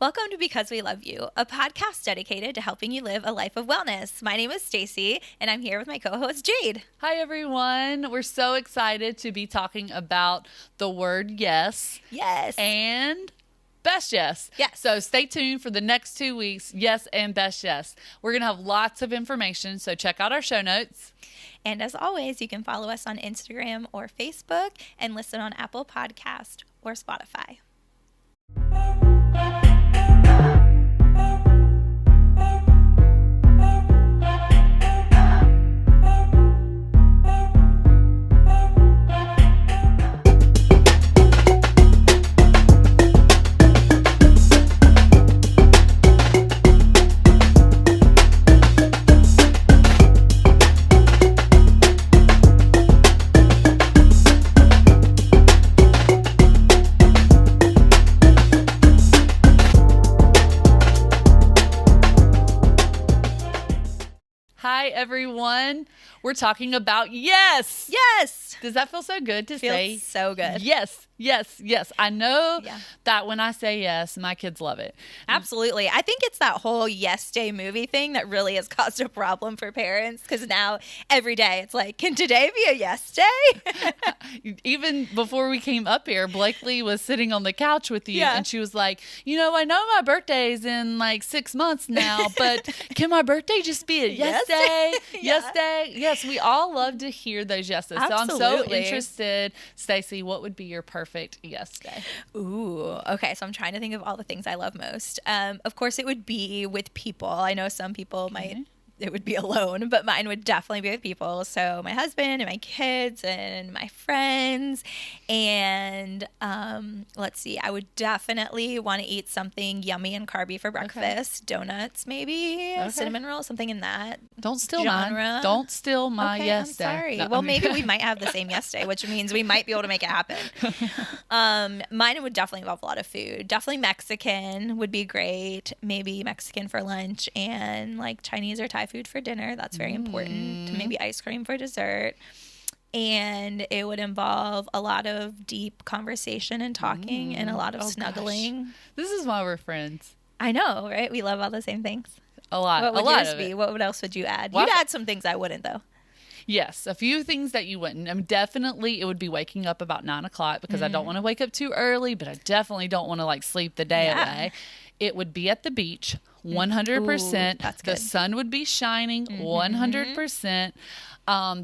Welcome to Because We Love You, a podcast dedicated to helping you live a life of wellness. My name is Stacy, and I'm here with my co-host Jade. Hi, everyone. We're so excited to be talking about the word yes. Yes. And best yes. Yes. So stay tuned for the next 2 weeks, yes and best yes. We're going to have lots of information, so check out our show notes. And as always, you can follow us on Instagram or Facebook and listen on Apple Podcast or Spotify. Hi, everyone. We're talking about yes. Yes. Does that feel so good to say? Feels so good. Yes, yes, yes. I know that when I say yes, my kids love it. Absolutely. I think it's that whole yes day movie thing that really has caused a problem for parents, because now every day it's like, can today be a yes day? Even before we came up here, Blakely was sitting on the couch with you and she was like, I know my birthday's in like 6 months now, but can my birthday just be a yes day? Yes day? Yes, we all love to hear those yeses. Absolutely. So I'm so interested. Stacy, what would be your perfect yes day? Ooh, okay. So I'm trying to think of all the things I love most. Of course, it would be with people. I know some people it would be alone, but mine would definitely be with people. So my husband and my kids and my friends. And let's see, I would definitely want to eat something yummy and carby for breakfast. Okay. Donuts, maybe, cinnamon rolls, something in that Don't steal genre. mine. Don't steal my yes day. I'm sorry. No, well, maybe we might have the same yes day, which means we might be able to make it happen. Mine would definitely involve a lot of food. Definitely Mexican would be great. Maybe Mexican for lunch and like Chinese or Thai food for dinner. That's very important. Maybe ice cream for dessert. And it would involve a lot of deep conversation and talking and a lot of snuggling. Gosh. This is why we're friends. I know, right? We love all the same things. A lot. What would a lot yours of be? it. What else would you add? Well, You'd add some things I wouldn't, though. Yes, a few things that you wouldn't. I mean, definitely it would be waking up about 9 o'clock because I don't want to wake up too early, but I definitely don't want to like sleep the day away. It would be at the beach, 100%. Ooh, that's the good. sun would be shining, 100%.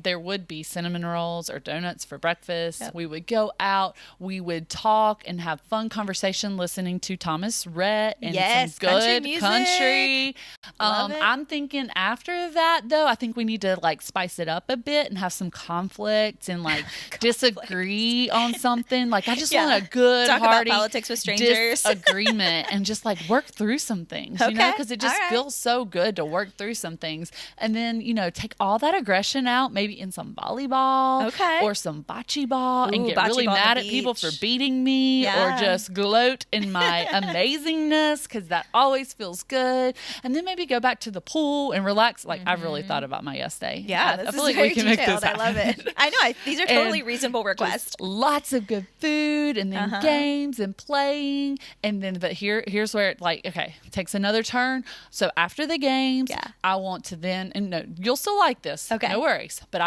There would be cinnamon rolls or donuts for breakfast. Yep. We would go out. We would talk and have fun conversation listening to Thomas Rhett and some good country. Love it. I'm thinking after that, though, I think we need to like spice it up a bit and have some conflict and like disagree on something. Like I just want a good, talk hearty about politics with strangers. disagreement and just like work through some things, because it just feels so good to work through some things. And then, take all that aggression out, maybe in some volleyball or some bocce ball and get really mad at people for beating me or just gloat in my amazingness, because that always feels good. And then maybe go back to the pool and relax. Like I've really thought about my yes day. Yeah, I feel like we can make this happen. I love it. I know. These are totally reasonable requests. Lots of good food and then games and playing. And then, but here's where it takes another turn. So after the games, I want to then, and no, you'll still like this. Okay. No worries. But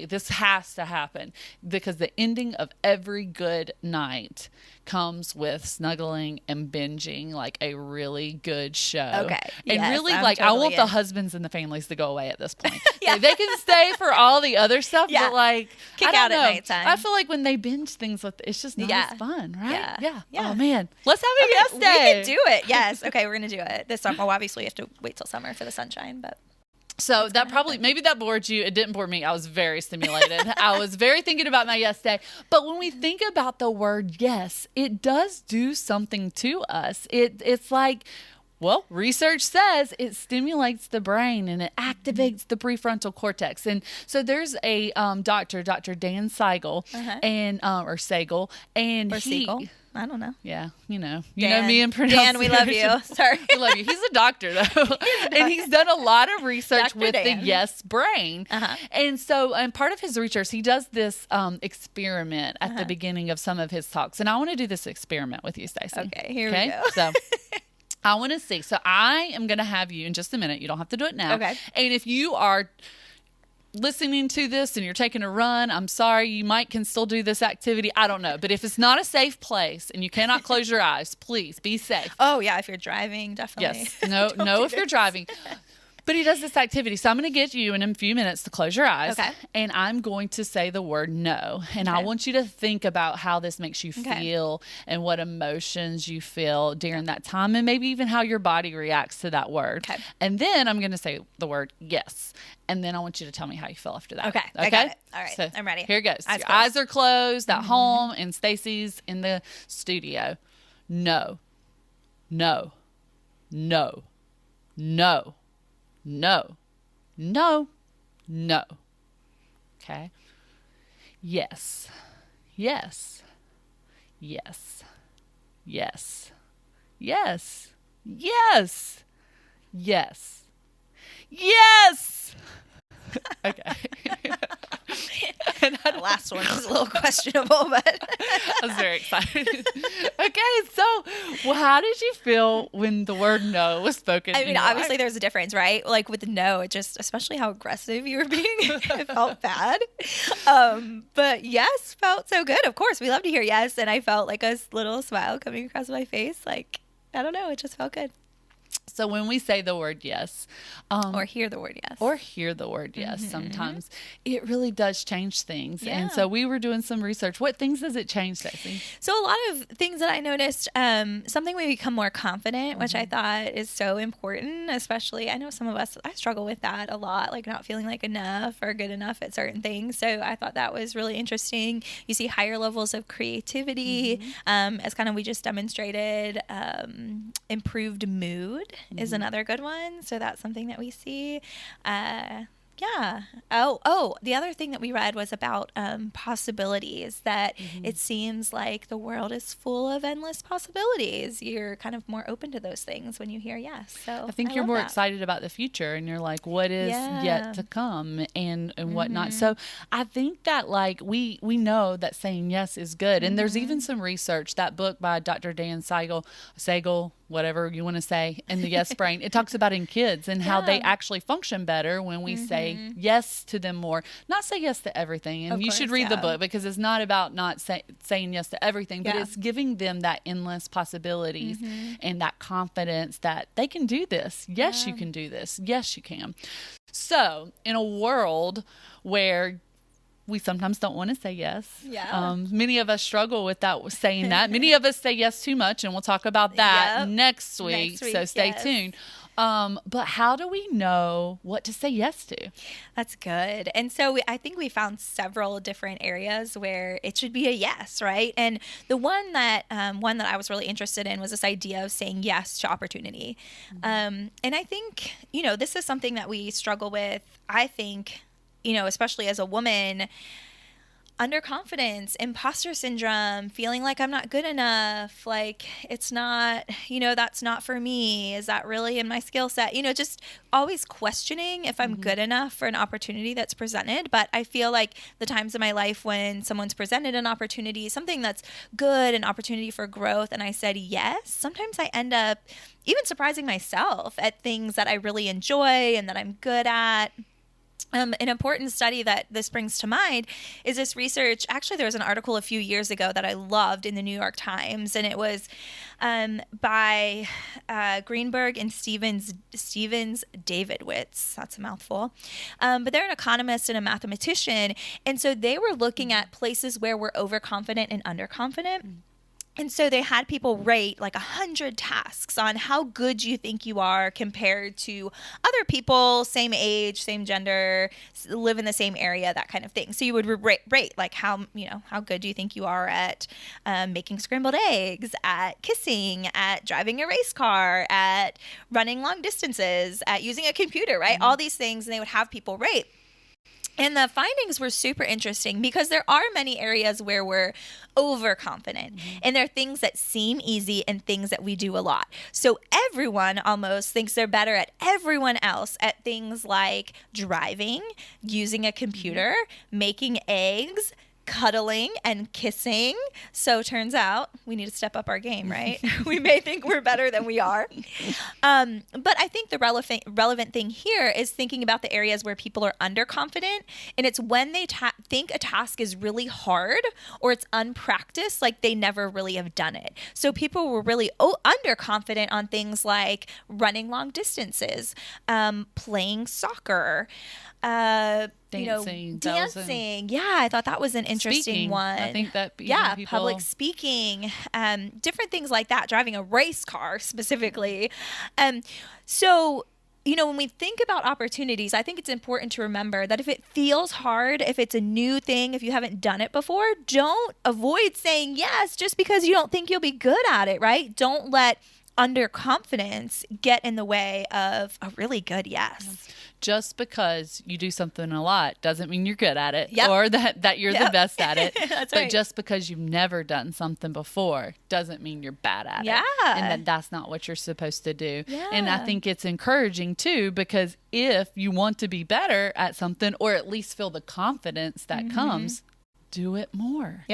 this has to happen because the ending of every good night comes with snuggling and binging like a really good show. Okay. And really I want the husbands and the families to go away at this point. Like, they can stay for all the other stuff, but like kick out at nighttime. I feel like when they binge things it's just not as fun, right? Yeah. Oh man. Let's have a yes day. We can do it. Yes. Okay, we're gonna do it this summer. Well, obviously we have to wait till summer for the sunshine, but so that maybe that bored you. It didn't bore me. I was very stimulated. I was very thinking about my yes day. But when we think about the word yes, it does do something to us. It's like, well, research says it stimulates the brain and it activates the prefrontal cortex. And so there's a Dr. Dan Siegel and or Siegel and Siegel. I don't know. Yeah, you know me and pronunciation. Dan, we love you. Sorry. We love you. He's a doctor, though. And he's done a lot of research with the yes brain. And so, part of his research, he does this experiment at the beginning of some of his talks. And I want to do this experiment with you, Stacy. Okay, here we go. So I want to see. So I am going to have you in just a minute. You don't have to do it now. Okay. And if you are listening to this and you're taking a run, I'm sorry, you can still do this activity. I don't know. But if it's not a safe place and you cannot close your eyes, please be safe. Oh, yeah. If you're driving, definitely. Yes. No, if you're driving. But he does this activity. So I'm going to get you in a few minutes to close your eyes. Okay. And I'm going to say the word no. And I want you to think about how this makes you feel and what emotions you feel during that time, and maybe even how your body reacts to that word. Okay. And then I'm going to say the word yes. And then I want you to tell me how you feel after that. Okay. I got it. All right. So I'm ready. Here it goes. Your eyes are closed at home, and Stacy's in the studio. No. No. No. No. No. No. No. Okay. Yes. Yes. Yes. Yes. Yes. Yes. Yes. Yes. Okay. The last one was a little questionable, but I was very excited. Okay, so how did you feel when the word no was spoken? I mean, obviously there's a difference, right? Like with no, it just, especially how aggressive you were being, it felt bad. But yes felt so good. Of course, we love to hear yes. And I felt like a little smile coming across my face. Like, I don't know, it just felt good. So when we say the word yes, or hear the word yes, sometimes it really does change things. Yeah. And so we were doing some research. What things does it change, Stacy? So a lot of things that I noticed, something we become more confident, which I thought is so important, especially I know some of us, I struggle with that a lot, like not feeling like enough or good enough at certain things. So I thought that was really interesting. You see higher levels of creativity, as kind of we just demonstrated, improved mood is another good one. So that's something that we see. Yeah. Oh, the other thing that we read was about possibilities, that it seems like the world is full of endless possibilities. You're kind of more open to those things when you hear yes. So I think you're more excited about the future, and you're like, what is yet to come and whatnot. So I think that like we know that saying yes is good. And there's even some research, that book by Dr. Dan Siegel, whatever you want to say, in the Yes Brain, it talks about in kids and how they actually function better when we say yes to them more. Not say yes to everything. And you should read the book, because it's not about not saying yes to everything, but it's giving them that endless possibilities and that confidence that they can do this. Yes, you can do this. Yes, you can. So in a world where we sometimes don't want to say yes. Yeah. Many of us struggle with that, saying that. Many of us say yes too much, and we'll talk about that next week. So stay tuned. But how do we know what to say yes to? That's good. And so I think we found several different areas where it should be a yes, right? And the one that I was really interested in was this idea of saying yes to opportunity. And I think, this is something that we struggle with, I think, especially as a woman, underconfidence, imposter syndrome, feeling like I'm not good enough, like it's not, that's not for me. Is that really in my skill set? Just always questioning if I'm good enough for an opportunity that's presented. But I feel like the times in my life when someone's presented an opportunity, something that's good, an opportunity for growth, and I said yes, sometimes I end up even surprising myself at things that I really enjoy and that I'm good at. An important study that this brings to mind is this research. Actually, there was an article a few years ago that I loved in the New York Times, and it was by Greenberg and Stevens Davidwitz. That's a mouthful. But they're an economist and a mathematician, and so they were looking at places where we're overconfident and underconfident. And so they had people rate like 100 tasks on how good you think you are compared to other people, same age, same gender, live in the same area, that kind of thing. So you would rate like how good do you think you are at making scrambled eggs, at kissing, at driving a race car, at running long distances, at using a computer, right? All these things, and they would have people rate. And the findings were super interesting because there are many areas where we're overconfident, and there are things that seem easy and things that we do a lot. So everyone almost thinks they're better at everyone else at things like driving, using a computer, making eggs, cuddling and kissing. So turns out we need to step up our game, right? We may think we're better than we are. But I think the relevant thing here is thinking about the areas where people are underconfident. And it's when they think a task is really hard or it's unpracticed, like they never really have done it. So people were really underconfident on things like running long distances, playing soccer, dancing. Yeah, I thought that was an interesting one. I think that public speaking, different things like that, driving a race car specifically. So, when we think about opportunities, I think it's important to remember that if it feels hard, if it's a new thing, if you haven't done it before, don't avoid saying yes just because you don't think you'll be good at it, right? Don't let underconfidence get in the way of a really good yes. Just because you do something a lot doesn't mean you're good at it or that you're the best at it. That's but right. Just because you've never done something before doesn't mean you're bad at it. And that's not what you're supposed to do. And I think it's encouraging too, because if you want to be better at something, or at least feel the confidence that comes, do it more.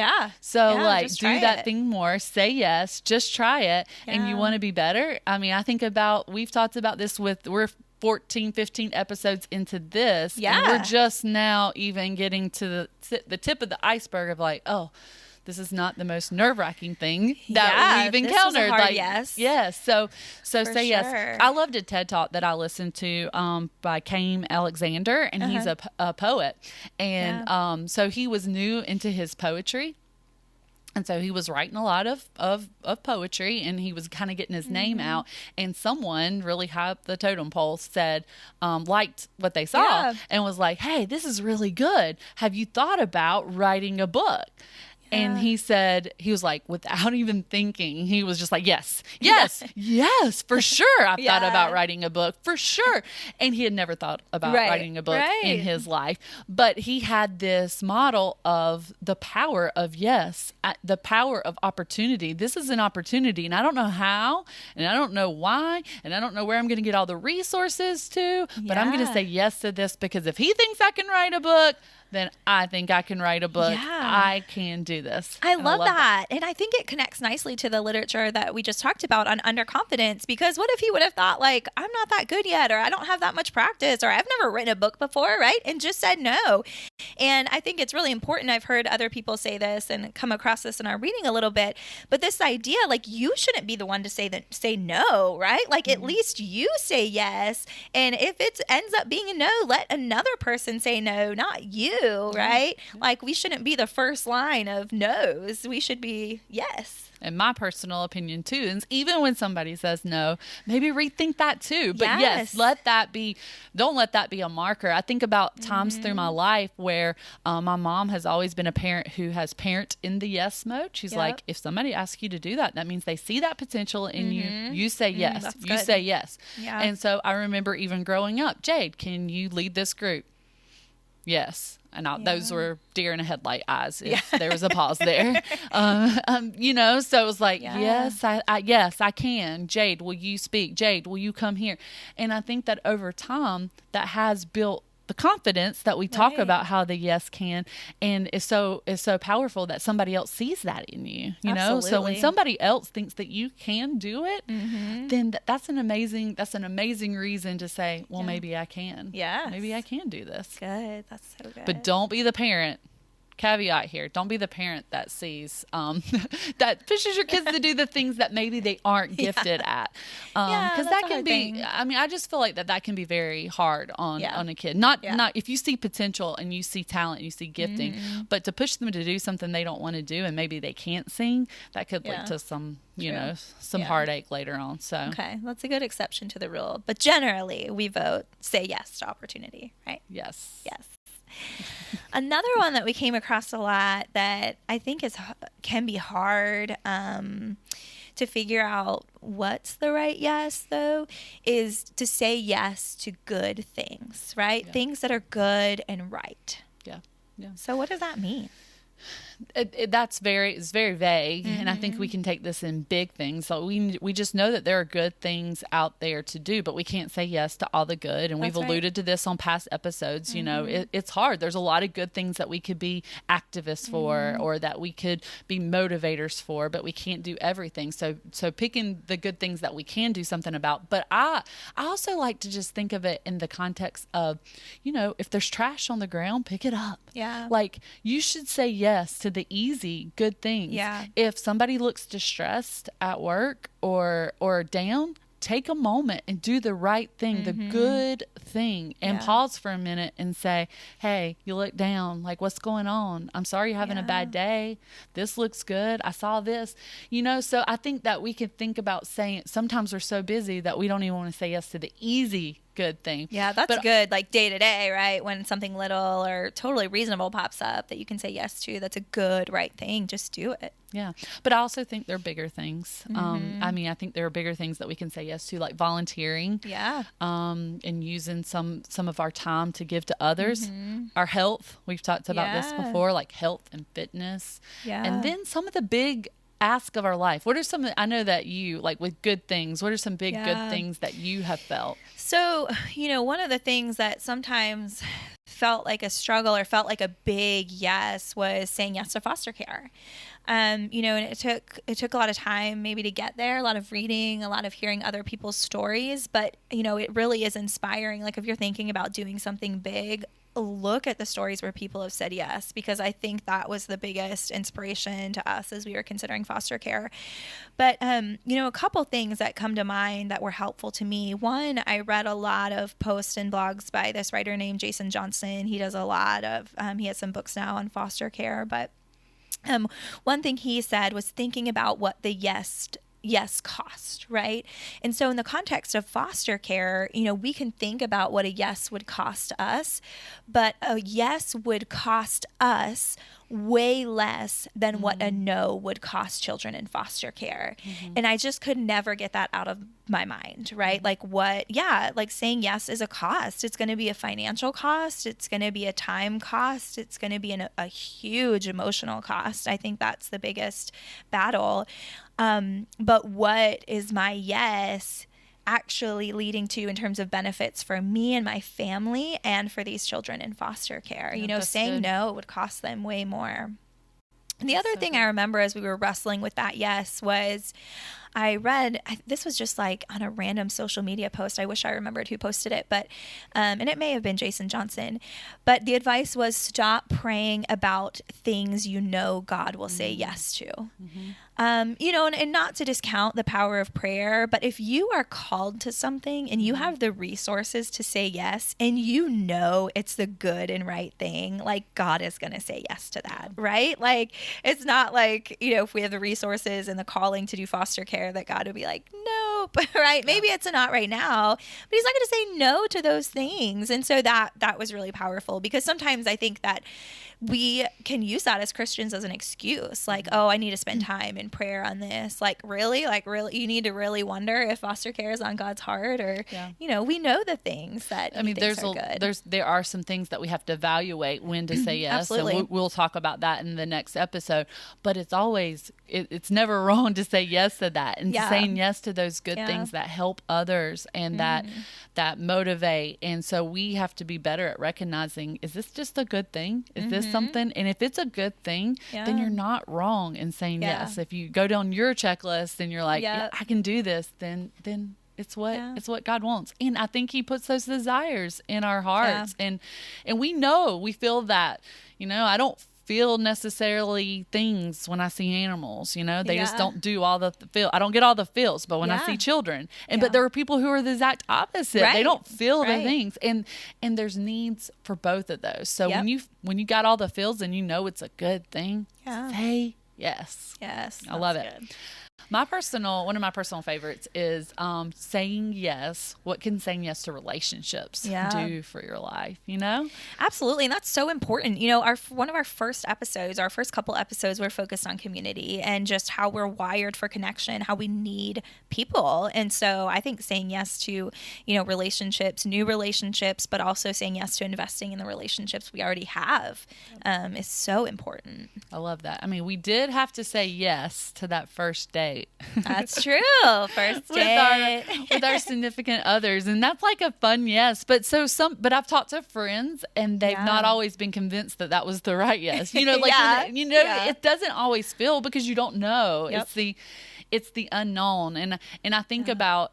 So do that thing more, say yes, just try it. And you want to be better. I mean, I think we've talked about this we're 14, 15 episodes into this. And we're just now even getting to the tip of the iceberg of like, oh, this is not the most nerve-wracking thing that we've encountered. This is a hard yes. Yes. So say sure. yes. I loved a TED Talk that I listened to by Kame Alexander, and he's a poet. And so he was new into his poetry. And so he was writing a lot of poetry, and he was kind of getting his name out. And someone really high up the totem pole said, liked what they saw and was like, hey, this is really good. Have you thought about writing a book? And he said, he was like, without even thinking, he was just like, yes, for sure. I've thought about writing a book, for sure. And he had never thought about writing a book in his life. But he had this model of the power of yes, the power of opportunity. This is an opportunity, and I don't know how, and I don't know why, and I don't know where I'm going to get all the resources to, but I'm going to say yes to this, because if he thinks I can write a book, then I think I can write a book. I can do this. I love that. And I think it connects nicely to the literature that we just talked about on underconfidence, because what if he would have thought like, I'm not that good yet, or I don't have that much practice, or I've never written a book before, right? And just said no. And I think it's really important. I've heard other people say this and come across this in our reading a little bit, but this idea, like, you shouldn't be the one to say no, right? Like, at least you say yes. And if it ends up being a no, let another person say no, not you. Right? Like, we shouldn't be the first line of no's. We should be yes. In my personal opinion too, and even when somebody says no, maybe rethink that too. But yes, don't let that be a marker. I think about times through my life where my mom has always been a parent who has parent in the yes mode. She's like, if somebody asks you to do that, that means they see that potential in you. You say yes. You say yes. And so I remember even growing up, Jade, can you lead this group? Yes. And those were deer in a headlight eyes if there was a pause there. So it was like, yes, I can. Jade, will you speak? Jade, will you come here? And I think that over time that has built the confidence that we talk about, how the yes can, and is so powerful that somebody else sees that in you, know? So when somebody else thinks that you can do it, then that's an amazing reason to say, well, maybe I can. Maybe I can do this. Good. That's so good. But don't be the parent. Caveat here, don't be the parent that sees that pushes your kids to do the things that maybe they aren't gifted at, because that can be thing. I mean, I just feel like that can be very hard on a kid. Not if you see potential and you see talent, you see gifting, but to push them to do something they don't want to do and maybe they can't sing, that could lead to some some heartache later on. So okay, that's a good exception to the rule, but generally we vote say yes to opportunity, right? Yes. Another one that we came across a lot that I think can be hard to figure out what's the right yes, though, is to say yes to good things, right? Things that are good and right. Yeah. So what does that mean? it's very vague, and I think we can take this in big things. So we just know that there are good things out there to do, but we can't say yes to all the good. And we've alluded to this on past episodes. You know, it's hard. There's a lot of good things that we could be activists for, or that we could be motivators for, but we can't do everything. So picking the good things that we can do something about. But I also like to just think of it in the context of, you know, if there's trash on the ground, pick it up. Yeah. Like, you should say yes to the easy, good things. Yeah. If somebody looks distressed at work or down, take a moment and do the right thing, the good thing, and pause for a minute and say, hey, you look down. Like, what's going on? I'm sorry you're having a bad day. This looks good. I saw this. You know, so I think that we can think about saying, sometimes we're so busy that we don't even want to say yes to the easy good thing. Yeah, that's good. Like day to day, right? When something little or totally reasonable pops up that you can say yes to, that's a good, right thing. Just do it. Yeah. But I also think there are bigger things. I mean, I think there are bigger things that we can say yes to, like volunteering. Yeah. And using some of our time to give to others. Our health. We've talked about this before, like health and fitness. Yeah. And then some of the big ask of our life. What are some, I know that you, like with good things, what are some big good things that you have felt? So, you know, one of the things that sometimes felt like a struggle or felt like a big yes was saying yes to foster care. You know, and it took a lot of time maybe to get there, a lot of reading, a lot of hearing other people's stories, but you know, it really is inspiring. Like if you're thinking about doing something big, look at the stories where people have said yes, because I think that was the biggest inspiration to us as we were considering foster care. But, you know, a couple things that come to mind that were helpful to me. One, I read a lot of posts and blogs by this writer named Jason Johnson. He does a lot of, he has some books now on foster care, but one thing he said was thinking about what the yes cost, right? And so in the context of foster care, you know, we can think about what a yes would cost us, but a yes would cost us way less than what a no would cost children in foster care. And I just could never get that out of my mind, right? Like like saying yes is a cost. It's going to be a financial cost. It's going to be a time cost. It's going to be a huge emotional cost. I think that's the biggest battle. But what is my yes actually leading to in terms of benefits for me and my family and for these children in foster care? You know, saying no would cost them way more. And the other thing I remember as we were wrestling with that yes was I read, this was just like on a random social media post. I wish I remembered who posted it, but, and it may have been Jason Johnson, but the advice was stop praying about things you know God will say yes to. You know, and not to discount the power of prayer, but if you are called to something and you have the resources to say yes, and you know it's the good and right thing, like God is going to say yes to that, right? Like, it's not like, you know, if we have the resources and the calling to do foster care, that God would be like, nope, right? Maybe it's a not right now, but he's not going to say no to those things. And so that was really powerful, because sometimes I think that we can use that as Christians as an excuse. Like, oh, I need to spend time in prayer on this. Like, really, you need to really wonder if foster care is on God's heart, or, you know, we know the things that he thinks are good. There are some things that we have to evaluate when to say yes. Absolutely. So we'll talk about that in the next episode, but it's never wrong to say yes to that, and saying yes to those good things that help others and that motivate. And so we have to be better at recognizing, is this just a good thing? Is this something? And if it's a good thing, then you're not wrong in saying yes. If you go down your checklist and you're like, I can do this, then it's what God wants. And I think he puts those desires in our hearts. And we feel that, you know, I don't feel necessarily things when I see animals, you know, they just don't do all the feel. I don't get all the feels, but when I see children, but there are people who are the exact opposite. Right. They don't feel the things, and there's needs for both of those. So when you got all the feels and you know it's a good thing, say yes. Yes. I love it. Good. One of my personal favorites is saying yes. What can saying yes to relationships do for your life, you know? Absolutely. And that's so important. You know, one of our first couple episodes were focused on community and just how we're wired for connection, how we need people. And so I think saying yes to, you know, relationships, new relationships, but also saying yes to investing in the relationships we already have is so important. I love that. I mean, we did have to say yes to that first date. That's true. First date. with our significant others. And that's like a fun yes. But I've talked to friends and they've not always been convinced that that was the right yes. You know, like, it doesn't always feel, because you don't know. Yep. It's the unknown. And I think about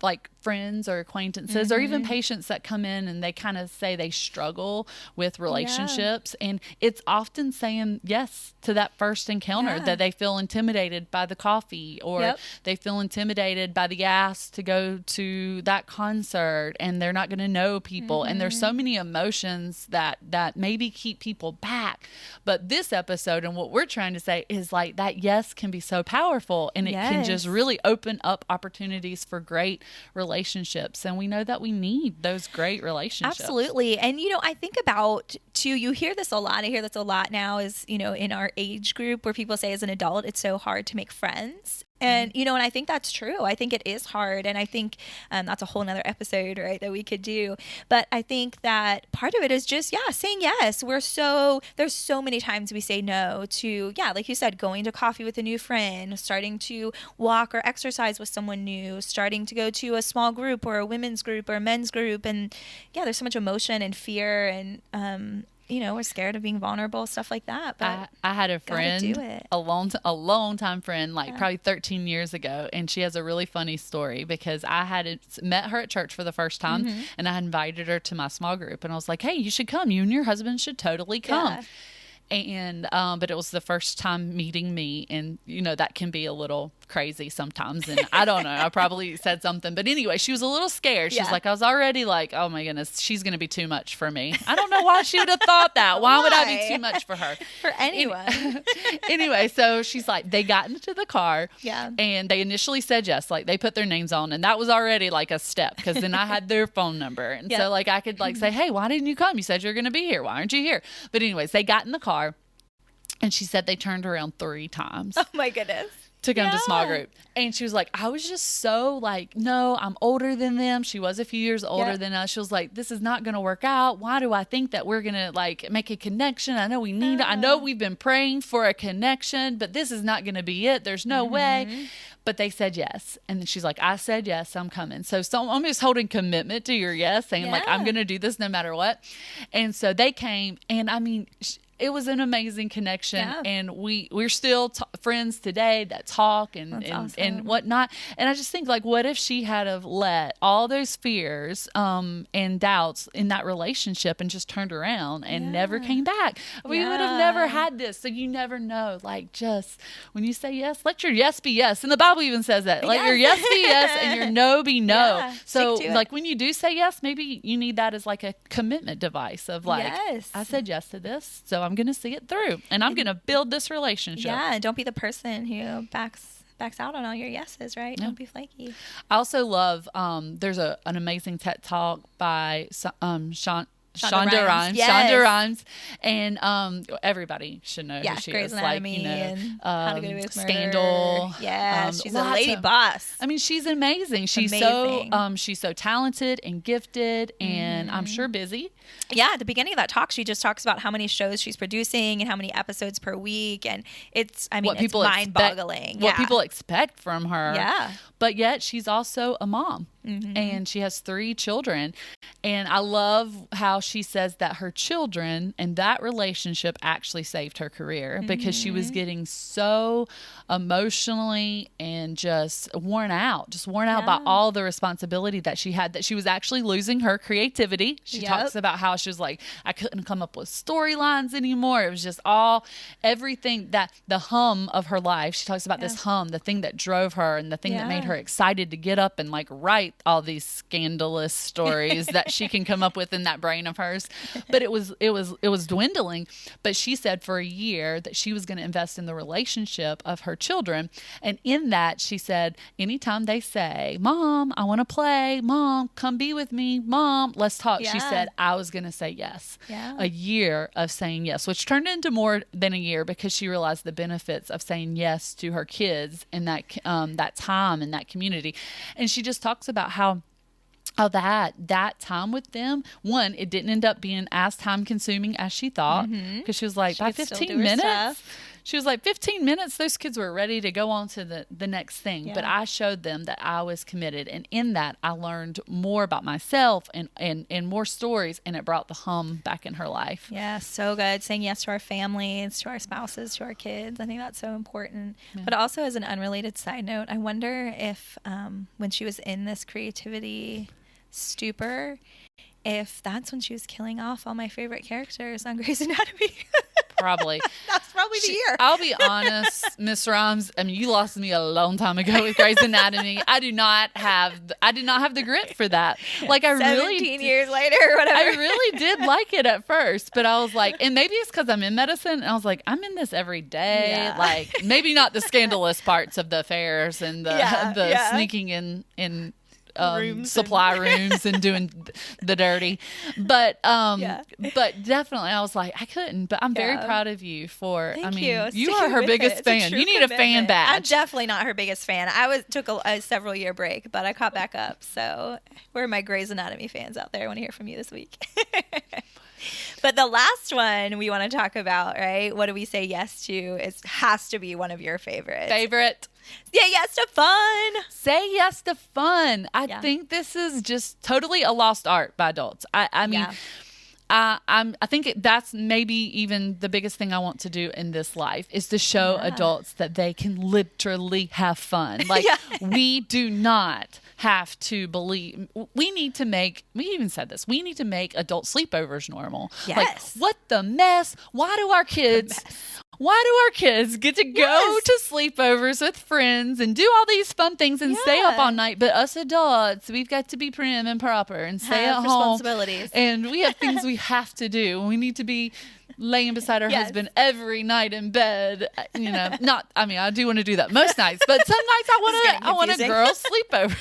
like friends or acquaintances or even patients that come in and they kind of say they struggle with relationships. And it's often saying yes to that first encounter that they feel intimidated by the coffee, or they feel intimidated by the ask to go to that concert, and they're not going to know people. And there's so many emotions that maybe keep people back. But this episode and what we're trying to say is like that yes can be so powerful, and it can just really open up opportunities for great relationships. And we know that we need those great relationships. Absolutely. And, you know, I think about too, you hear this a lot. I hear this a lot now is, you know, in our age group where people say as an adult, it's so hard to make friends. And, you know, and I think that's true. I think it is hard. And I think that's a whole nother episode, right, that we could do. But I think that part of it is just, saying yes. There's so many times we say no to, like you said, going to coffee with a new friend, starting to walk or exercise with someone new, starting to go to a small group or a women's group or a men's group. And there's so much emotion and fear and, you know, we're scared of being vulnerable, stuff like that. But I had a friend, a long time friend, like probably 13 years ago, and she has a really funny story because I had met her at church for the first time, and I had invited her to my small group, and I was like, "Hey, you should come. You and your husband should totally come." Yeah. And but it was the first time meeting me, and you know that can be a little crazy sometimes, and I don't know, I probably said something, but anyway, she was a little scared. She's like, I was already like, oh my goodness, she's gonna be too much for me. I don't know why she would have thought that. Why would I be too much for her? For anyone. Anyway, so she's like, they got into the car, and they initially said yes, like they put their names on, and that was already like a step, because then I had their phone number, and so like I could like say, hey, why didn't you come? You said you're gonna be here. Why aren't you here? But anyways, they got in the car, and she said they turned around 3 times. Oh my goodness. To come to small group. And she was like, I was just so like, no, I'm older than them. She was a few years older than us. She was like, this is not going to work out. Why do I think that we're going to like make a connection? I know we need I know we've been praying for a connection, but this is not going to be it. There's no way. But they said yes. And then she's like, I said yes, I'm coming. So I'm just holding commitment to your yes, saying like, I'm going to do this no matter what. And so they came, and I mean, it was an amazing connection, and we're still friends today that talk and whatnot. And I just think like, what if she had have let all those fears and doubts in that relationship and just turned around and never came back? We would have never had this. So you never know. Like, just when you say yes, let your yes be yes. And the Bible even says that. Let your yes be yes and your no be no. Yeah, so like when you do say yes, maybe you need that as like a commitment device of like, I said yes to this, so I'm going to see it through, and I'm going to build this relationship. Yeah, don't be the person who backs out on all your yeses, right? Don't be flaky. I also love, there's an amazing TED Talk by Shonda Rhimes. Shonda Rhimes. And everybody should know who she is. Like, you know, How to Get Away with Murder. Scandal. She's a lady boss. I mean, she's amazing. She's so talented and gifted, and I'm sure busy. Yeah, at the beginning of that talk, she just talks about how many shows she's producing and how many episodes per week, and it's mind-boggling. What people expect from her. Yeah. But yet she's also a mom, and she has 3 children. And I love how she says that her children and that relationship actually saved her career, because she was getting so emotionally and just worn out by all the responsibility that she had, that she was actually losing her creativity. She talks about how she was like, I couldn't come up with storylines anymore. It was just everything that the hum of her life. She talks about this hum, the thing that drove her and the thing that made her excited to get up and like write write all these scandalous stories that she can come up with in that brain of hers. But it was dwindling. But she said for a year that she was going to invest in the relationship of her children. And in that, she said, anytime they say, Mom, I want to play. Mom, come be with me. Mom, let's talk. Yeah. She said, I was going to say yes. Yeah. A year of saying yes, which turned into more than a year because she realized the benefits of saying yes to her kids in that time in that community. And she just talks about how that time with them, one, it didn't end up being as time consuming as she thought, because she was like, by 15 minutes, she was like, 15 minutes, those kids were ready to go on to the next thing. Yeah. But I showed them that I was committed. And in that, I learned more about myself and more stories, and it brought the hum back in her life. Yeah, so good. Saying yes to our families, to our spouses, to our kids. I think that's so important. Yeah. But also, as an unrelated side note, I wonder if when she was in this creativity stupor, if that's when she was killing off all my favorite characters on Grey's Anatomy. Probably. That's probably the year. I'll be honest, Miss Rhymes. I mean, you lost me a long time ago with Grey's Anatomy. I did not have the grit for that. Like, I 17 years later or whatever. I really did like it at first, but I was like, and maybe it's because I'm in medicine, and I was like, I'm in this every day. Yeah. Like, maybe not the scandalous parts of the affairs and the sneaking in supply rooms and doing the dirty, but definitely I was like, I couldn't. But I'm very proud of you for. Thank you. You are her biggest fan. You need a fan badge. I'm definitely not her biggest fan. Took a several year break, but I caught back up. So where are my Grey's Anatomy fans out there? I want to hear from you this week. But the last one we want to talk about, right? What do we say yes to? Has to be one of your favorites. Say yes to fun. Say yes to fun. I think this is just totally a lost art by adults. I mean, I think that's maybe even the biggest thing I want to do in this life is to show adults that they can literally have fun. Like, we do not have to believe. We even said this, we need to make adult sleepovers normal. Yes. Like, what the mess? Why do our kids get to go to sleepovers with friends and do all these fun things and stay up all night? But us adults, we've got to be prim and proper and stay at home. Responsibilities. And we have things we have to do. We need to be laying beside our husband every night in bed. I do want to do that most nights, but some nights I want a girl sleepover.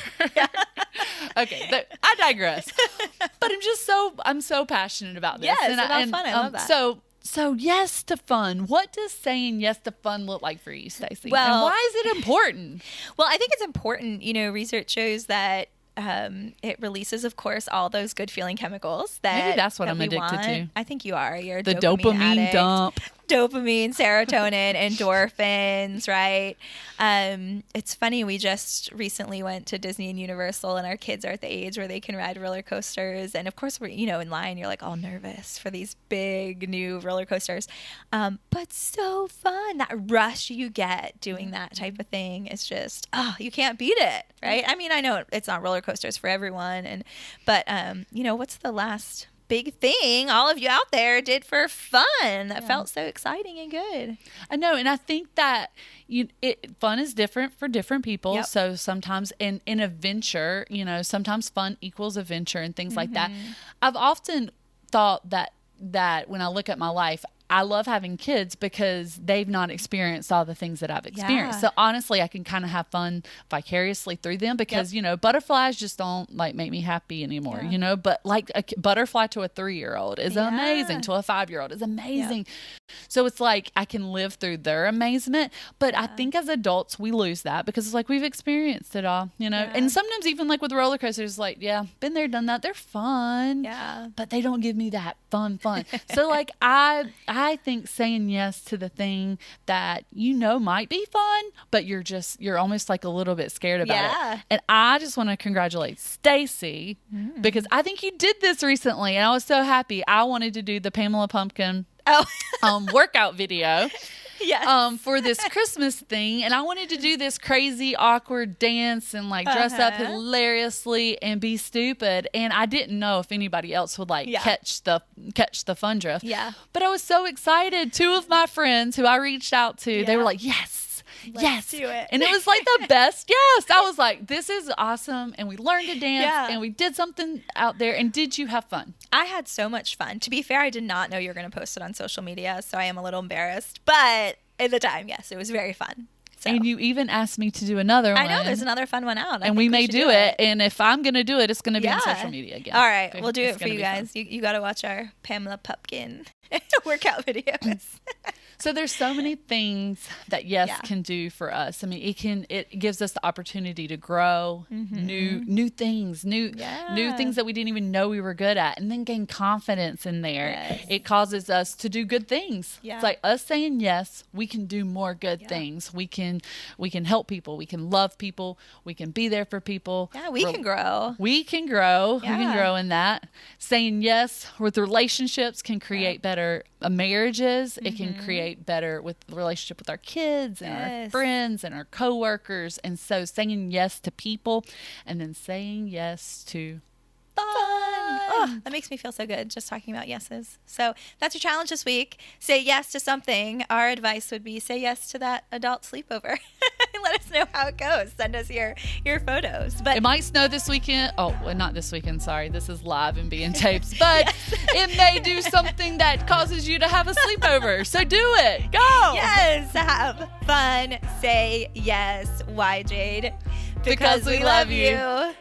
Okay, I digress. But I'm so passionate about this. Yes, about fun. I love that. So yes to fun. What does saying yes to fun look like for you, Stacy? Well, and why is it important? Well, I think it's important. Research shows that it releases, of course, all those good feeling chemicals maybe that's what I'm addicted to. I think you are. You're the dopamine addict. Dump. Dopamine, serotonin, endorphins, right? It's funny, we just recently went to Disney and Universal, and our kids are at the age where they can ride roller coasters. And of course, we're, in line, you're like all nervous for these big new roller coasters. But so fun. That rush you get doing that type of thing is just, you can't beat it, right? I mean, I know it's not roller coasters for everyone, but what's the last big thing all of you out there did for fun that felt so exciting and good? I know, and I think that fun is different for different people. Yep. So sometimes in a venture, sometimes fun equals a venture and things like that. I've often thought that when I look at my life, I love having kids because they've not experienced all the things that I've experienced. So honestly, I can kind of have fun vicariously through them because, butterflies just don't make me happy anymore, but like a butterfly to a 3-year-old is amazing, to a 5-year-old is amazing. So it's like I can live through their amazement. But I think as adults, we lose that because it's like we've experienced it all, and sometimes even like with roller coasters, like, been there, done that. They're fun, but they don't give me that fun. So like I think saying yes to the thing that might be fun, but you're almost like a little bit scared about it. And I just want to congratulate Stacy because I think you did this recently, and I was so happy. I wanted to do the Pamela Pumpkin workout video. For this Christmas thing, and I wanted to do this crazy awkward dance and like dress up hilariously and be stupid, and I didn't know if anybody else would catch the fun drift. But I was so excited. 2 of my friends who I reached out to, they were like, yes. Let's do it. And it was like the best. Yes. I was like, this is awesome. And we learned to dance and we did something out there. And did you have fun? I had so much fun. To be fair, I did not know you were going to post it on social media, so I am a little embarrassed. But at the time, yes, it was very fun. So. And you even asked me to do another one. I know there's another fun one out. And we may do it. And if I'm going to do it, it's going to be on social media again. All right. We'll do it for you guys. You got to watch our Pamela Pupkin workout videos. So there's so many things that can do for us. I mean, it gives us the opportunity to grow new things, new things that we didn't even know we were good at, and then gain confidence in there. Yes. It causes us to do good things. Yeah. It's like us saying yes, we can do more good things. We can help people. We can love people. We can be there for people. Yeah, we can grow. We can grow. Yeah. We can grow in that. Saying yes with relationships can create better marriages. It can create better with the relationship with our kids and our friends and our coworkers. And so saying yes to people and then saying yes to fun. Oh, that makes me feel so good just talking about yeses. So that's your challenge this week. Say yes to something. Our advice would be say yes to that adult sleepover. Let us know how it goes. Send us your photos. But it might snow this weekend. Oh, well, not this weekend. Sorry. This is live and being taped. But it may do something that causes you to have a sleepover. So do it. Go. Yes. Have fun. Say yes. Why, Jade? Because we love you.